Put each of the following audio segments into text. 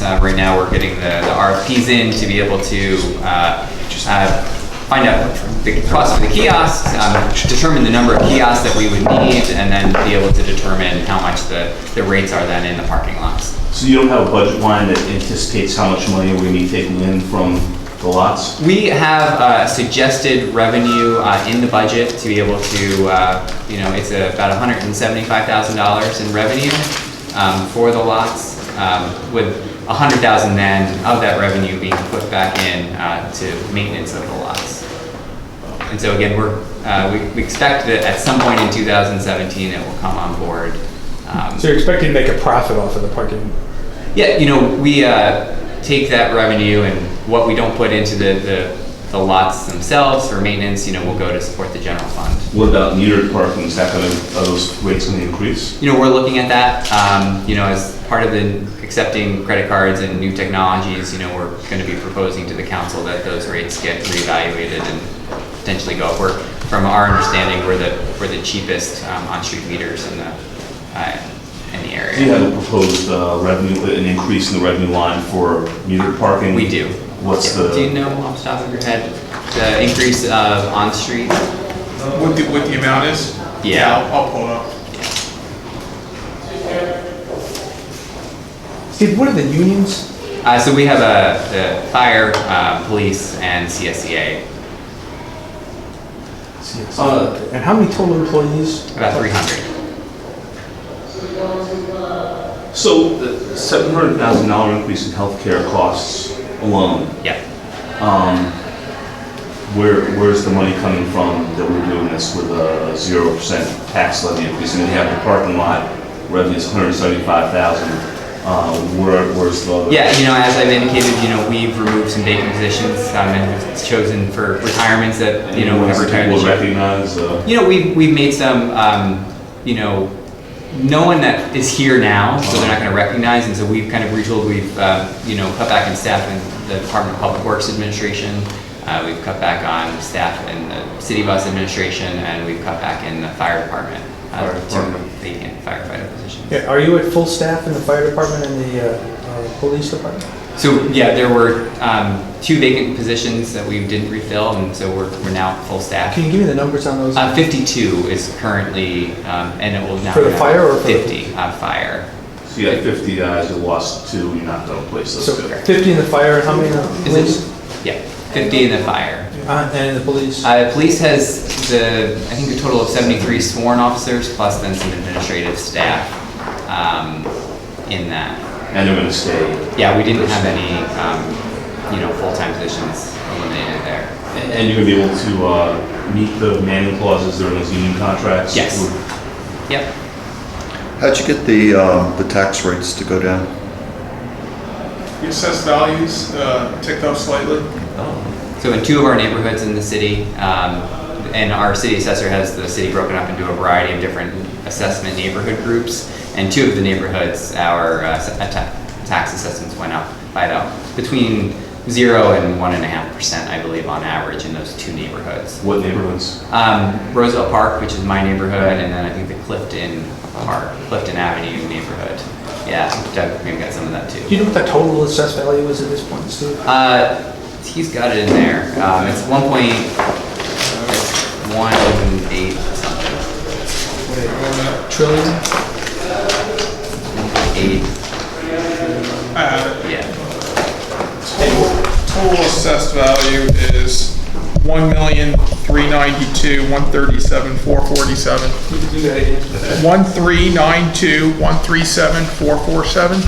maintenance. Right now we're getting the RFPs in to be able to find out the cost for the kiosks, determine the number of kiosks that we would need, and then be able to determine how much the rates are then in the parking lots. So you don't have a budget line that anticipates how much money we're going to be taking in from the lots? We have suggested revenue in the budget to be able to, it's about $175,000 in revenue for the lots, with $100,000 then of that revenue being put back in to maintenance of the lots. And so again, we expect that at some point in 2017 it will come on board. So you're expecting to make a profit off of the parking? Yeah, we take that revenue and what we don't put into the lots themselves for maintenance, will go to support the general fund. What about metered parking? Are those rates going to increase? We're looking at that. As part of the accepting credit cards and new technologies, we're going to be proposing to the council that those rates get reevaluated and potentially go up. From our understanding, we're the cheapest on-street meters in the area. Do you have a proposed an increase in the revenue line for metered parking? We do. Do you know off the top of your head the increase of on-street? What the amount is? Yeah. I'll pull it up. Steve, what are the unions? So we have the fire, police, and CSEA. And how many total employees? About 300. So the $700,000 increase in healthcare costs alone. Yeah. Where's the money coming from that we're doing this with a 0% tax levy increase? And then you have the parking lot revenue is $175,000. Where's the other? Yeah, as I've indicated, we've removed some vacant positions and chosen for retirements that have retired. People recognize. We've made some. No one that is here now, so they're not going to recognize, and so we've kind of retooled. We've cut back in staff in the Department of Public Works Administration. We've cut back on staff in the City Bus Administration, and we've cut back in the Fire Department. Vacant firefighter positions. Yeah, are you at full staff in the fire department and the police department? So yeah, there were 2 vacant positions that we didn't refill, and so we're now full staff. Can you give me the numbers on those? 52 is currently, and it will now for the fire or for 50 fire. So you had 50 guys, you lost 2, you're not going to replace those 2. 50 in the fire, and how many in the police? Yeah, 50 in the fire. And the police? Police has I think a total of 73 sworn officers, plus then some administrative staff in that. And they're going to stay. Yeah, we didn't have any, full-time positions eliminated there. And you're going to be able to meet the manning clauses during those union contracts? Yes. Yep. How'd you get the tax rates to go down? The assessed values ticked up slightly. So in 2 of our neighborhoods in the city, and our city assessor has the city broken up into a variety of different assessment neighborhood groups, and 2 of the neighborhoods, our tax assessments went up by about between 0 and 1.5%, I believe, on average in those 2 neighborhoods. What neighborhoods? Roosevelt Park, which is my neighborhood, and then I think the Clifton Avenue neighborhood. Yeah, Doug maybe got some of that too. Do you know what the total assessed value is at this point, Steve? He's got it in there. It's 1.18 something. Trillion? 8. I have it. Yeah. Total assessed value is $1,392,137,447. You can do that again. 1,392,137,447.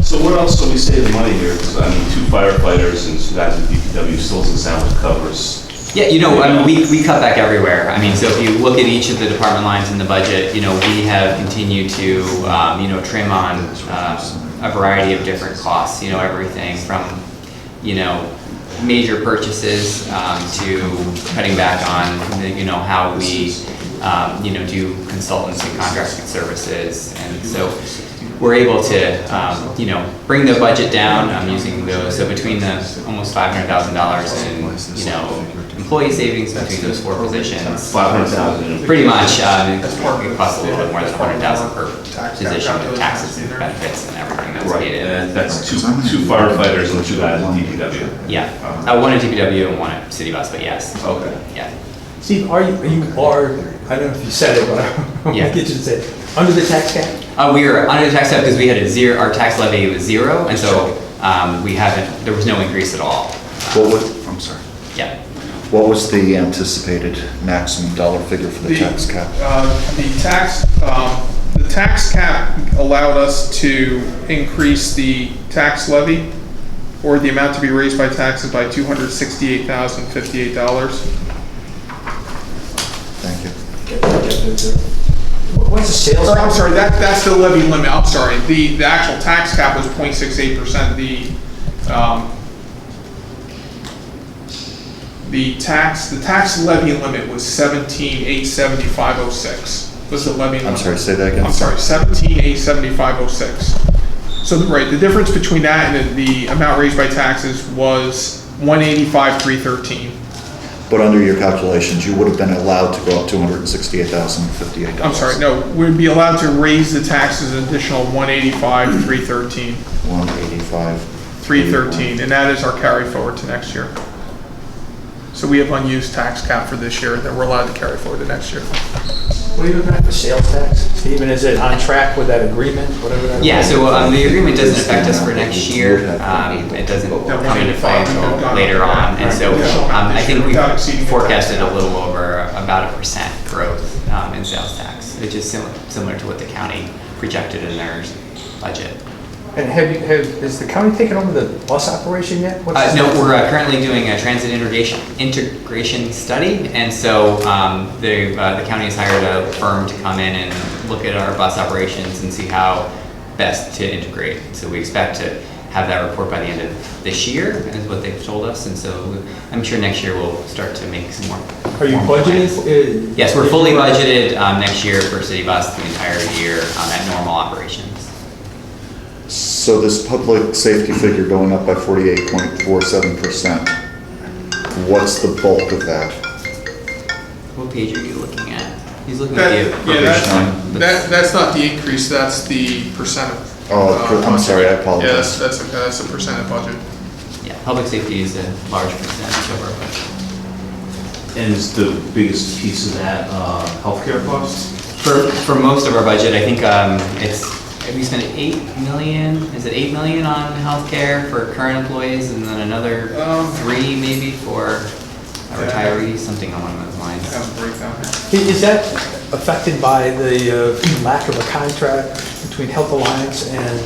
So what else do we save the money here? Because 2 firefighters and 2 guys in DPW still doesn't sound like covers. Yeah, we cut back everywhere. So if you look at each of the department lines in the budget, we have continued to, trim on a variety of different costs. Everything from, major purchases to cutting back on, how we, do consultants and contracting services, and so we're able to, bring the budget down using those. So between the almost $500,000 in, employee savings between those four positions. 500,000. Pretty much, it costs a little bit more than 100,000 per position with taxes and benefits and everything that's Right, paid in. and that's two firefighters and 2 guys in DPW. Yeah, one at DPW and one at City Bus, but yes, Okay. yeah. Steve, are you, I don't know if you said it, but I Yeah. want to get you to say it. Under the tax cap? We were under the tax cap because we had a zero, our tax levy was zero, and so there was no increase at all. I'm sorry. Yeah. What was the anticipated maximum dollar figure for the tax cap? The tax cap allowed us to increase the tax levy or the amount to be raised by taxes by $268,058. Thank you. What's the sales? Or, I'm sorry, that's the levy limit, I'm sorry. The actual tax cap was 0.68%. The tax levy limit was 17,875.06. Was the levy limit. I'm sorry, say that again. I'm sorry, 17,875.06. So, right, the difference between that and the amount raised by taxes was 185,313. But under your calculations, you would have been allowed to go up $268,058. I'm sorry, no, we'd be allowed to raise the taxes an additional 185,313. 185. 313, and that is our carry forward to next year. So we have unused tax cap for this year that we're allowed to carry forward to next year. What are you looking at for sales tax? Stephen, is it on track with that agreement, whatever that? Yeah, so the agreement doesn't affect us for next year. It doesn't come into play until later on. And so I think we forecasted a little over about 1% growth in sales tax, which is similar to what the county projected in their budget. And has the county taken over the bus operation yet? No, we're currently doing a transit integration study, and so the county has hired a firm to come in and look at our bus operations and see how best to integrate. So we expect to have that report by the end of this year, is what they've told us, and so I'm sure next year we'll start to make some more. Are you budgeted? Yes, we're fully budgeted next year for City Bus the entire year at normal operations. So this public safety figure going up by 48.47%, what's the bulk of that? What page are you looking at? He's looking at the Yeah, that's not the increase, that's the percent of. I'm sorry, I apologize. Yeah, that's okay, that's a percent of budget. Yeah, public safety is a large percentage of our budget. And is the biggest piece of that healthcare costs? For most of our budget, I think we spent 8 million. Is it 8 million on healthcare for current employees, and then another 3 maybe for retirees, something along those lines. Have a breakdown here. Is that affected by the lack of a contract between Health Alliance and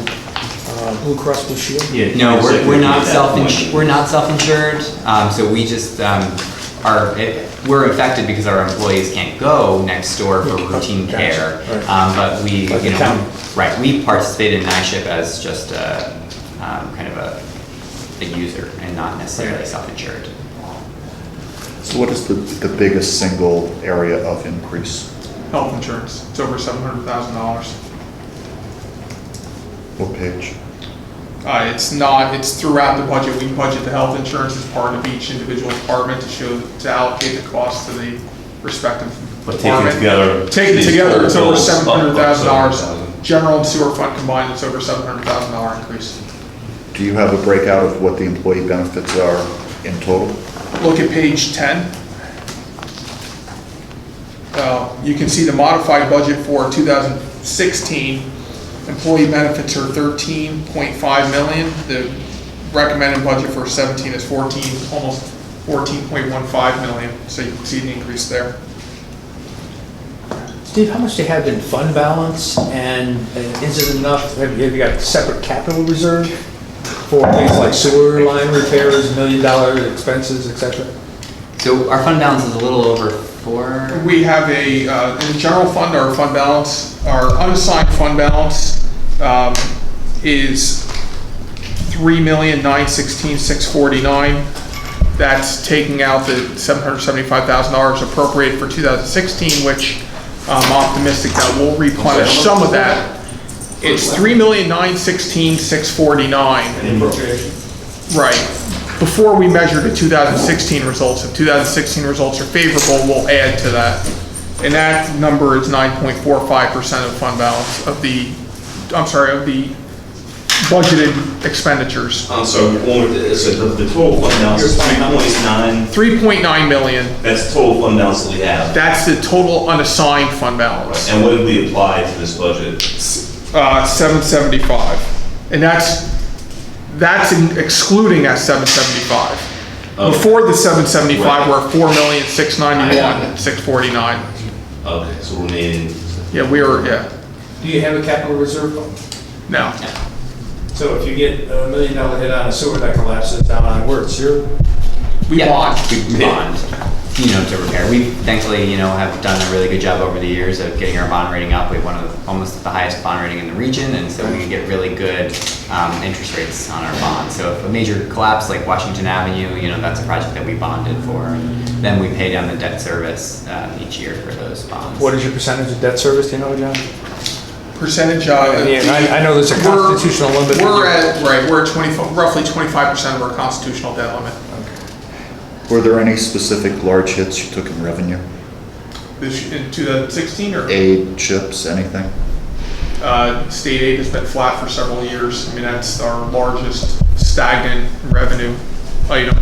Blue Cross Blue Shield? Yeah. No, we're not self-insured. So we just we're affected because our employees can't go next door for routine care. But we, we participate in NISHIP as just kind of a user and not necessarily self-insured. So what is the biggest single area of increase? Health insurance, it's over $700,000. What page? It's throughout the budget. We budget the health insurance as part of each individual department to allocate the cost to the respective But department. Taken together, it's over $700,000. General and sewer fund combined, it's over $700,000 increase. Do you have a breakout of what the employee benefits are in total? Look at page 10. You can see the modified budget for 2016. Employee benefits are 13.5 million. The recommended budget for 17 is almost 14.15 million. So you can see the increase there. Steve, how much do you have in fund balance, and is it enough? Have you got a separate capital reserve for things like sewer line repairs, $1 million expenses, etc.? So our fund balance is a little over 4. We have in the general fund, our fund balance, our unassigned fund balance is $3,916,649. That's taking out the $775,000 appropriated for 2016, which I'm optimistic that we'll replenish some of that. It's $3,916,649. Right. before we measure the 2016 results. If 2016 results are favorable, we'll add to that. And that number is 9.45% of fund balance of the budgeted expenditures. I'm sorry, so the total fund balance is 3.9, 3.9 million, that's the total fund balance that we have. that's the total unassigned fund balance. And what did we apply to this budget? 775. And that's excluding that 775. Okay. Before the 775, Right. we're at 4,691,649. Okay, so remaining, Yeah, yeah, Do you have a capital reserve fund? no. So if you get $1 million hit on a sewer that collapses down on Wirtz, We bond. We bond, to repair. We thankfully, have done a really good job over the years of getting our bond rating up. We have one of almost the highest bond rating in the region, and so we get really good interest rates on our bonds. So if a major collapse like Washington Avenue, that's a project that we bonded for. And then we pay down the debt service each year for those bonds. what is your percentage of debt service, do you know, John? Percentage I know there's a constitutional limit. We're at roughly 25% of our constitutional debt limit. Were there any specific large hits you took in revenue? In 2016 or? Aid, chips, anything? State aid has been flat for several years. I mean, that's our largest stagnant revenue item.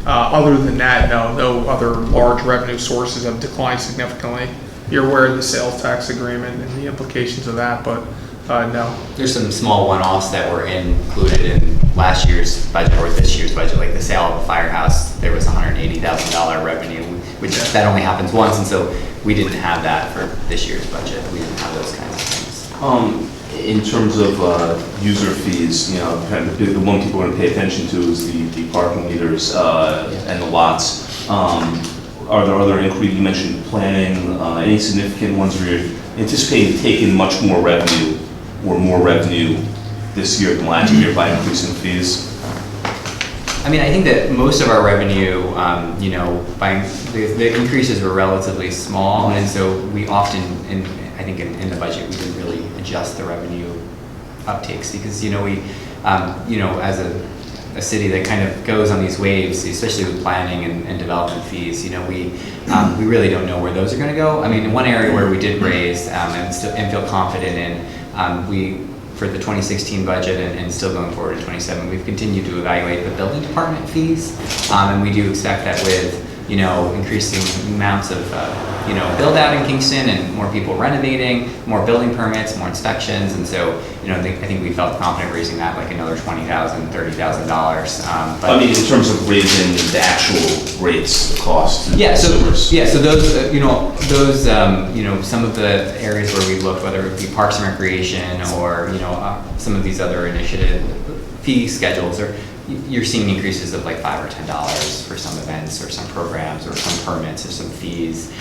Other than that, no other large revenue sources have declined significantly. You're aware of the sales tax agreement and the implications of that, but no. There's some small one-offs that were included in last year's budget or this year's budget, like the sale of a firehouse. There was $180,000 revenue, which that only happens once, and so we didn't have that for this year's budget. We didn't have those kinds of things. in terms of user fees, kind of the one people are going to pay attention to is the parking meters and the lots. Are there other inquiries? You mentioned planning, any significant ones where you're anticipating taking much more revenue or more revenue this year than last year by increasing fees? I mean, I think that most of our revenue, by the increases were relatively small, and so we often, I think in the budget, we didn't really adjust the revenue uptakes because, we, as a city that kind of goes on these waves, especially with planning and development fees, we really don't know where those are going to go. I mean, one area where we did raise and feel confident in, for the 2016 budget and still going forward in 27, we've continued to evaluate the building department fees, and we do expect that with increasing amounts of build out in Kingston and more people renovating, more building permits, more inspections, and so I think we felt confident raising that like another $20,000, $30,000. I mean, in terms of raising the actual rates, the cost. So those some of the areas where we looked, whether it be Parks and Recreation or some of these other initiative fee schedules, or you're seeing increases of like $5 or $10 for some events or some programs or some permits or some fees.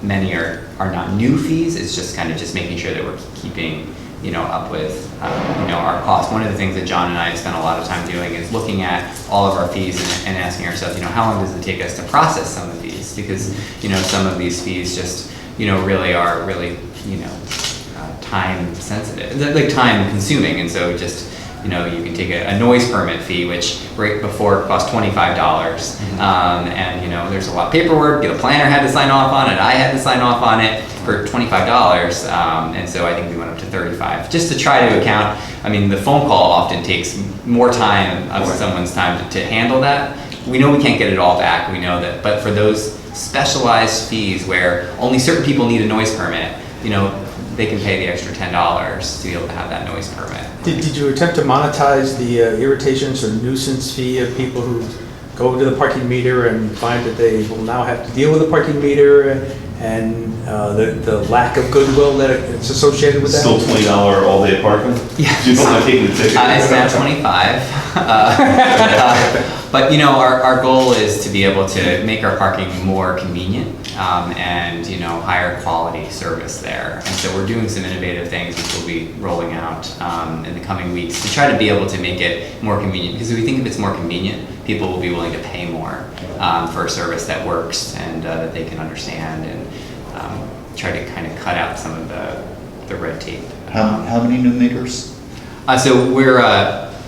Many are not new fees. It's just kind of just making sure that we're keeping up with our costs. One of the things that John and I have spent a lot of time doing is looking at all of our fees and asking ourselves, how long does it take us to process some of these? Because some of these fees just really are time sensitive, like time consuming, and so just you can take a noise permit fee, which right before it cost $25, and there's a lot of paperwork. The planner had to sign off on it. I had to sign off on it for $25, and so I think we went up to $35 just to try to account. I mean, the phone call often takes more time of someone's time to handle that. We know we can't get it all back. We know that, but for those specialized fees where only certain people need a noise permit, they can pay the extra $10 to be able to have that noise permit. Did you attempt to monetize the irritations or nuisance fee of people who go to the parking meter and find that they will now have to deal with the parking meter and the lack of goodwill that it's associated with that? Still $20 all day parking? Yeah. You don't want to take the ticket. It's now $25. But our goal is to be able to make our parking more convenient and higher quality service there. And so we're doing some innovative things which we'll be rolling out in the coming weeks to try to be able to make it more convenient. Because if we think if it's more convenient, people will be willing to pay more for a service that works and that they can understand, and try to kind of cut out some of the red tape. How many new meters? So we're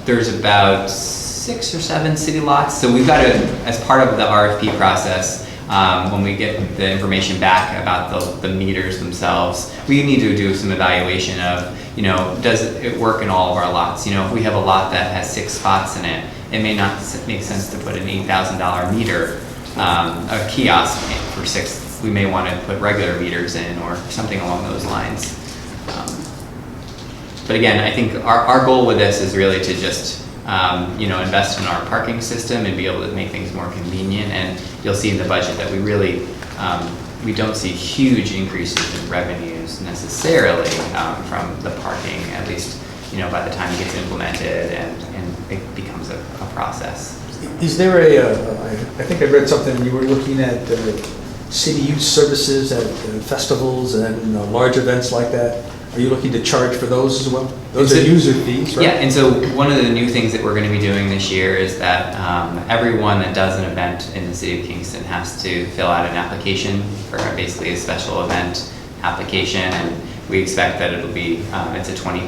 there's about 6 or 7 city lots. So we've got to, as part of the RFP process, when we get the information back about the meters themselves, we need to do some evaluation of, does it work in all of our lots? If we have a lot that has 6 spots in it, it may not make sense to put an $8,000 meter, a kiosk for 6. We may want to put regular meters in or something along those lines. But again, I think our goal with this is really to just, invest in our parking system and be able to make things more convenient. And you'll see in the budget that we really, we don't see huge increases in revenues necessarily from the parking, at least, by the time it gets implemented and it becomes a process. Is there I think I read something, you were looking at city youth services at festivals and large events like that. Are you looking to charge for those as well? Those are user fees, right? Yeah, and so one of the new things that we're going to be doing this year is that everyone that does an event in the city of Kingston has to fill out an application for basically a special event application, and we expect that it'll be,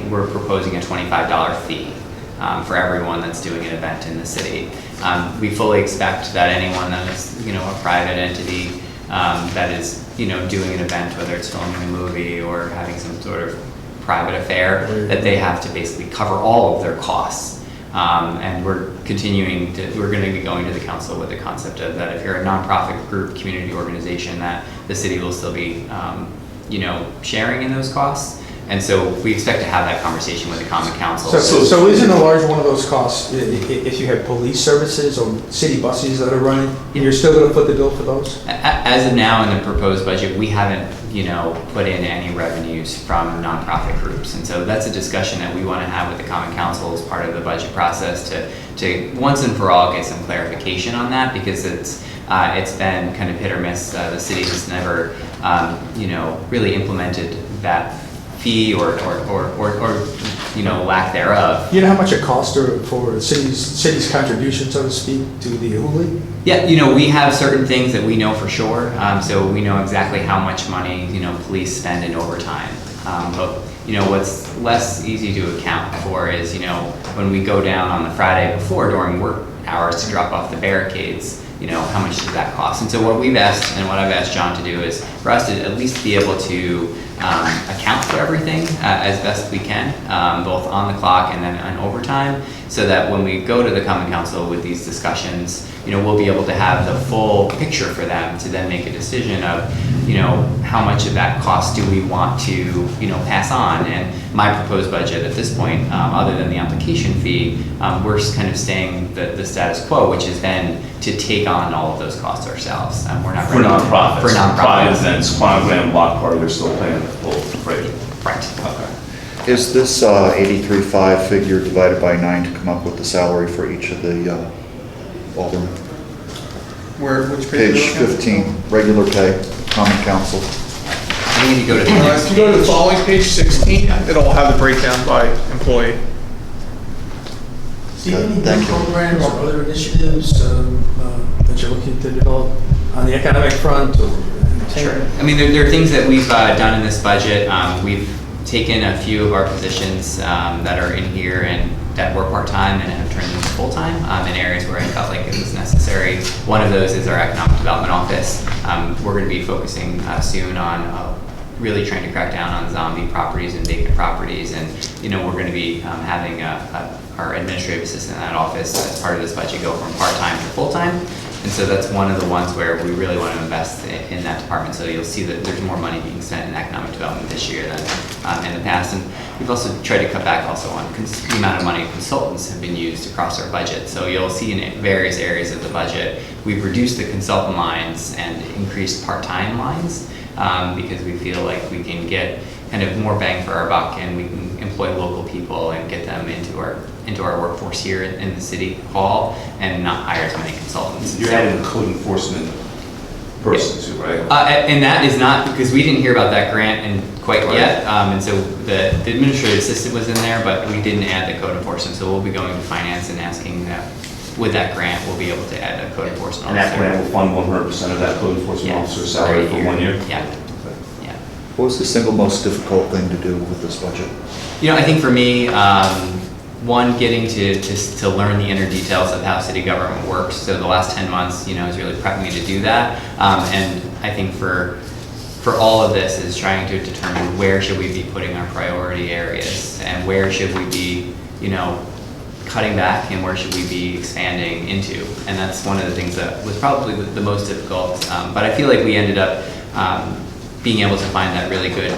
we're proposing a $25 fee for everyone that's doing an event in the city. We fully expect that anyone that is, a private entity that is, doing an event, whether it's filming a movie or having some sort of private affair, that they have to basically cover all of their costs. And we're going to be going to the council with the concept of that if you're a nonprofit group, community organization, that the city will still be, sharing in those costs. And so we expect to have that conversation with the common council. So isn't a large one of those costs, if you have police services or city buses that are running, and you're still gonna foot the bill for those? As of now in the proposed budget, we haven't, put in any revenues from nonprofit groups. And so that's a discussion that we want to have with the common council as part of the budget process to once and for all get some clarification on that, because it's been kind of hit or miss. The city has never, really implemented that fee or lack thereof. You know how much it costs for city's contribution, so to speak, to the Hooli? Yeah, we have certain things that we know for sure. So we know exactly how much money, police spend in overtime. But what's less easy to account for is, when we go down on the Friday before during work hours to drop off the barricades, how much does that cost? And so what we've asked, and what I've asked John to do, is for us to at least be able to account for everything as best we can, both on the clock and then on overtime, so that when we go to the common council with these discussions, we'll be able to have the full picture for them to then make a decision of, how much of that cost do we want to, pass on. And my proposed budget at this point, other than the application fee, we're just kind of staying the status quo, which is then to take on all of those costs ourselves. We're not For nonprofits. For nonprofits. Private events, Quantigram, Block Party, they're still paying the full rate. Right. Okay. Is this 83.5 figure divided by 9 to come up with the salary for each of the aldermen? Which page? Page 15, regular pay, common council. I think if you go to the next If you go to the page. following page, 16, it'll have the breakdown by employee. See any Thank new you. programs or other initiatives that you're looking to develop on the economic front or Sure. I mean, there are things that we've done in this budget. We've taken a few of our positions that are in here and that were part-time and have turned them full-time in areas where I felt like it was necessary. One of those is our economic development office. We're going to be focusing soon on really trying to crack down on zombie properties and vacant properties, and we're going to be having our administrative assistant in that office as part of this budget go from part-time to full-time. And so that's one of the ones where we really want to invest in that department. So you'll see that there's more money being spent in economic development this year than in the past. And we've also tried to cut back also on the amount of money consultants have been used across our budget. So you'll see in various areas of the budget, we've reduced the consultant lines and increased part-time lines because we feel like we can get kind of more bang for our buck, and we can employ local people and get them into our workforce here in the city hall and not hire as many consultants. You're adding a code enforcement person too, right? And that is not, because we didn't hear about that grant quite yet, and so the administrative assistant was in there, but we didn't add the code enforcement, so we'll be going to finance and asking that with that grant, we'll be able to add a code enforcement And officer. that grant will fund 100% of that code enforcement officer's salary for 1 year? Yeah. What was the single most difficult thing to do with this budget? I think for me, one, getting to learn the inner details of how city government works. So the last 10 months, has really prepped me to do that. And I think for all of this is trying to determine where should we be putting our priority areas and where should we be, cutting back and where should we be expanding into. And that's one of the things that was probably the most difficult. But I feel like we ended up being able to find that really good,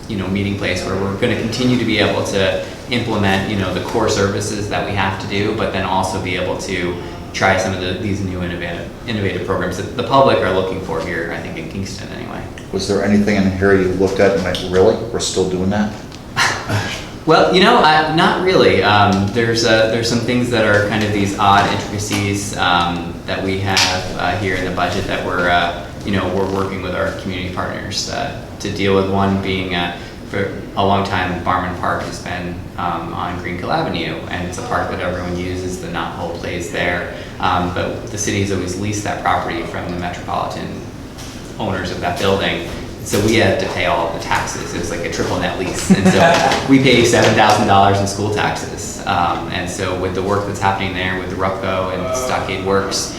meeting place where we're going to continue to be able to implement, the core services that we have to do, but then also be able to try some of these new innovative programs that the public are looking for here, I think in Kingston anyway. Was there anything in here you looked at and went, really, we're still doing that? Well, not really. There's some things that are kind of these odd intricacies that we have here in the budget that we're working with our community partners to deal with. One being for a long time, Barman Park has been on Greenkill Avenue, and it's a park that everyone uses. The Knot Hole plays there, but the city's always leased that property from the metropolitan owners of that building. So we had to pay all of the taxes. It was like a triple net lease. And so we pay $7,000 in school taxes. And so with the work that's happening there with the RUPCO and Stockade Works,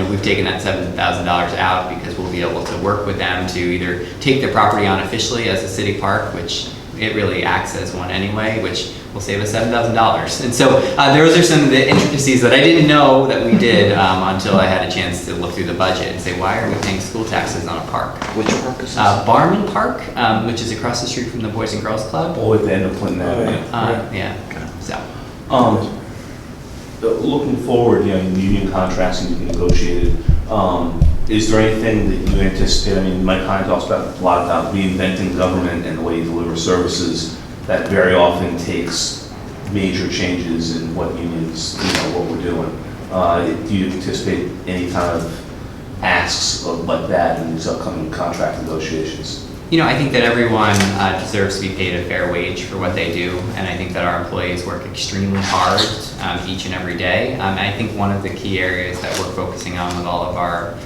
we've taken that $7,000 out because we'll be able to work with them to either take their property on officially as a city park, which it really acts as one anyway, which will save us $7,000. And so those are some of the intricacies that I didn't know that we did until I had a chance to look through the budget and say, why are we paying school taxes on a park? Which park is this? Barman Park, which is across the street from the Boys and Girls Club. Or at the end of Clinton Avenue. Yeah. So. Looking forward, union contracts need to be negotiated. Is there anything that you anticipate? I mean, Mike Hine talks a lot about reinventing government and the way you deliver services. That very often takes major changes in what unions, what we're doing. Do you anticipate any kind of asks like that in these upcoming contract negotiations? I think that everyone deserves to be paid a fair wage for what they do, and I think that our employees work extremely hard each and every day. And I think one of the key areas that we're focusing on with all of our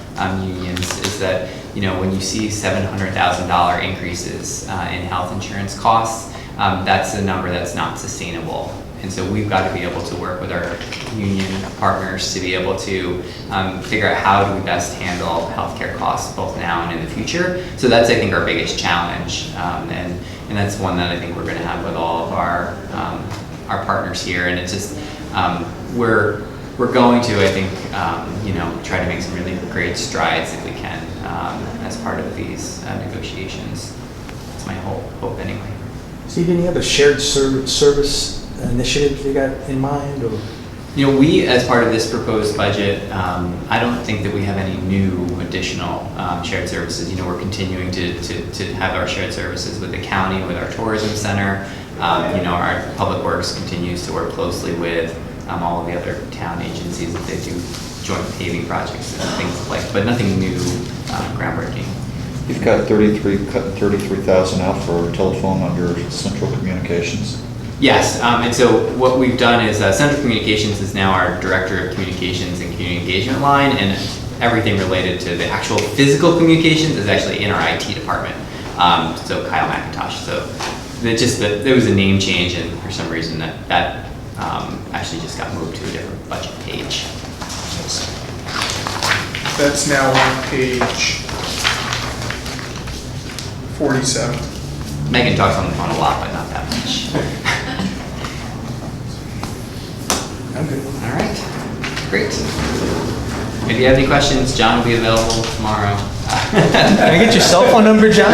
unions is that, when you see $700,000 increases in health insurance costs, that's a number that's not sustainable. And so we've got to be able to work with our union partners to be able to figure out how do we best handle healthcare costs both now and in the future. So that's, I think, our biggest challenge, and that's one that I think we're going to have with all of our partners here. And it's just we're going to, I think, try to make some really great strides if we can as part of these negotiations. That's my hope anyway. Steve, any other shared service initiatives you got in mind? Or? We, as part of this proposed budget, I don't think that we have any new additional shared services. We're continuing to have our shared services with the county, with our tourism center. Our public works continues to work closely with all of the other town agencies that they do joint paving projects and things like, but nothing new, groundbreaking. You've got $33,000 out for telephone under Central Communications. Yes, and so what we've done is Central Communications is now our Director of Communications and Community Engagement line, and everything related to the actual physical communications is actually in our IT department. So Kyle McIntosh. So there was a name change, and for some reason that actually just got moved to a different budget page. That's now on page 47. Megan talks on the phone a lot, but not that much. I'm good. All right, great. If you have any questions, John will be available tomorrow. Can I get your cell phone number, John?